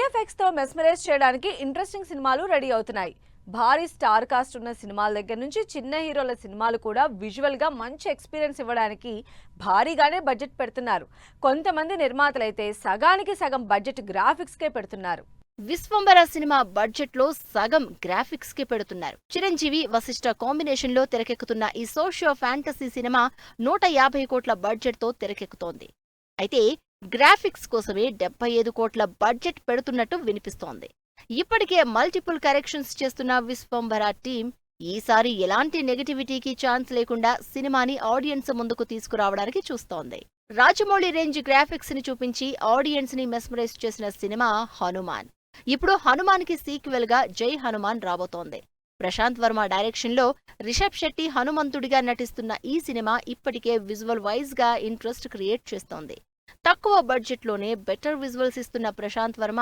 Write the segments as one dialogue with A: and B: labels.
A: VFX తో mesmerise చేయడానికి interesting సినిమాలు రెడీ అవుతున్నాయి. భారీ స్టార్ కాస్ట్ ఉన్న సినిమాల దగ్గర నుంచి చిన్న హీరోల సినిమాలు కూడా విజువల్ గా మంచి ఎక్స్పీరియన్స్ ఇవ్వడానికి భారీగానే బడ్జెట్ పెడుతున్నారు. కొంతమంది నిర్మాతలైతే సగానికి సగం బడ్జెట్ గ్రాఫిక్స్ కే పెడుతున్నారు.
B: విశ్వంబర సినిమా బడ్జెట్ లో సగం గ్రాఫిక్స్ కి పెడుతున్నారు. చిరంజీవి వశిష్ఠ కాంబినేషన్ లో తెరకెక్కుతున్న ఈ సోషియో ఫ్యాంటసీ సినిమా 150 కోట్ల బడ్జెట్ తో తెరకెక్కుతోంది. అయితే గ్రాఫిక్స్ కోసమే 75 కోట్ల బడ్జెట్ పెడుతున్నట్టు వినిపిస్తోంది. ఇప్పటికే మల్టిపుల్ కరెక్షన్స్ చేస్తున్న విశ్వంబర టీం ఈసారి ఎలాంటి నెగటివిటీకి ఛాన్స్ లేకుండా సినిమాని ఆడియన్స్ ముందుకు తీసుకురావడానికి చూస్తోంది. రాజమౌళి రేంజ్ గ్రాఫిక్స్ ని చూపించి ఆడియన్స్ ని మెస్మరైజ్ చేసిన సినిమా హనుమాన్. ఇప్పుడు హనుమాన్ కి సీక్వెల్ గా జై హనుమాన్ రాబోతోంది. ప్రశాంత్ వర్మ డైరెక్షన్ లో రిషబ్ శెట్టి హనుమంతుడిగా నటిస్తున్న ఈ సినిమా ఇప్పటికే విజువల్ వైజ్ గా ఇంట్రెస్ట్ క్రియేట్ చేస్తోంది. తక్కువ బడ్జెట్ లోనే బెటర్ విజువల్స్ ఇస్తున్న ప్రశాంత్ వర్మ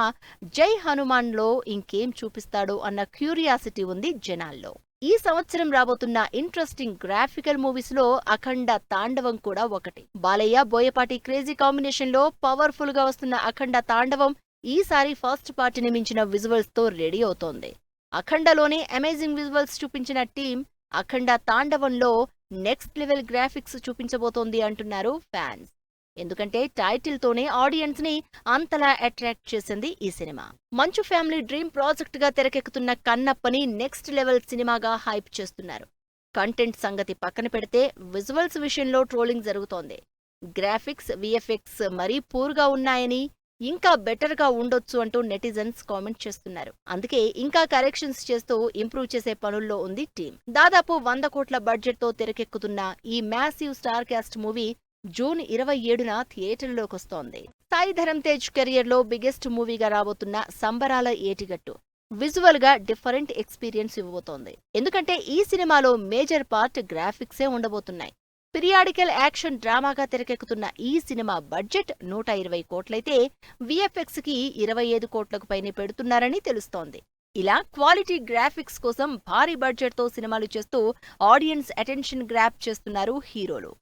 B: జై హనుమాన్ లో ఇంకేం చూపిస్తాడో అన్న క్యూరియాసిటీ ఉంది జనాల్లో. ఈ సంవత్సరం రాబోతున్న ఇంట్రెస్టింగ్ గ్రాఫికల్ మూవీస్ లో అఖండ తాండవం కూడా ఒకటి. బాలయ్య బోయపాటి క్రేజీ కాంబినేషన్ లో పవర్ఫుల్ గా వస్తున్న అఖండ తాండవం ఈసారి ఫస్ట్ పార్టీని మించిన విజువల్స్ తో రెడీ అవుతోంది. అఖండలోనే అమేజింగ్ విజువల్స్ చూపించిన టీం అఖండ తాండవంలో నెక్స్ట్ లెవెల్ గ్రాఫిక్స్ చూపించబోతోంది అంటున్నారు ఫ్యాన్స్. ఎందుకంటే టైటిల్ తోనే ఆడియన్స్ ని అంతలా అట్రాక్ట్ చేసింది ఈ సినిమా. మంచు ఫ్యామిలీ డ్రీమ్ ప్రాజెక్ట్ గా తెరకెక్కుతున్న కన్నప్పని నెక్స్ట్ లెవెల్ సినిమాగా హైప్ చేస్తున్నారు. కంటెంట్ సంగతి పక్కన పెడితే విజువల్స్ విషయంలో ట్రోలింగ్ జరుగుతోంది. గ్రాఫిక్స్, విఎఫ్ఎక్స్ మరీ పూర్గా ఉన్నాయని, ఇంకా బెటర్ గా ఉండొచ్చు అంటూ నెటిజన్స్ కామెంట్ చేస్తున్నారు. అందుకే ఇంకా కరెక్షన్స్ చేస్తూ ఇంప్రూవ్ చేసే పనుల్లో ఉంది టీం. దాదాపు 100 కోట్ల బడ్జెట్ తో తెరకెక్కుతున్న ఈ massive star cast movie June 27న థియేటర్లోకొస్తోంది. సాయి ధరమ్ తేజ్ కెరియర్ లో బిగ్గెస్ట్ మూవీగా రాబోతున్న సంబరాల ఏటిగట్టు విజువల్ గా డిఫరెంట్ ఎక్స్పీరియన్స్ ఇవ్వబోతోంది. ఎందుకంటే ఈ సినిమాలో మేజర్ పార్ట్ గ్రాఫిక్సే ఉండబోతున్నాయి. పిరియాడికల్ యాక్షన్ డ్రామాగా తెరకెక్కుతున్న ఈ సినిమా బడ్జెట్ 120 కోట్లయితే విఎఫ్ఎక్స్ కి 25 కోట్లకు పైనే పెడుతున్నారని తెలుస్తోంది. ఇలా క్వాలిటీ గ్రాఫిక్స్ కోసం భారీ బడ్జెట్ తో సినిమాలు చేస్తూ ఆడియన్స్ అటెన్షన్ గ్రాప్ చేస్తున్నారు హీరోలు.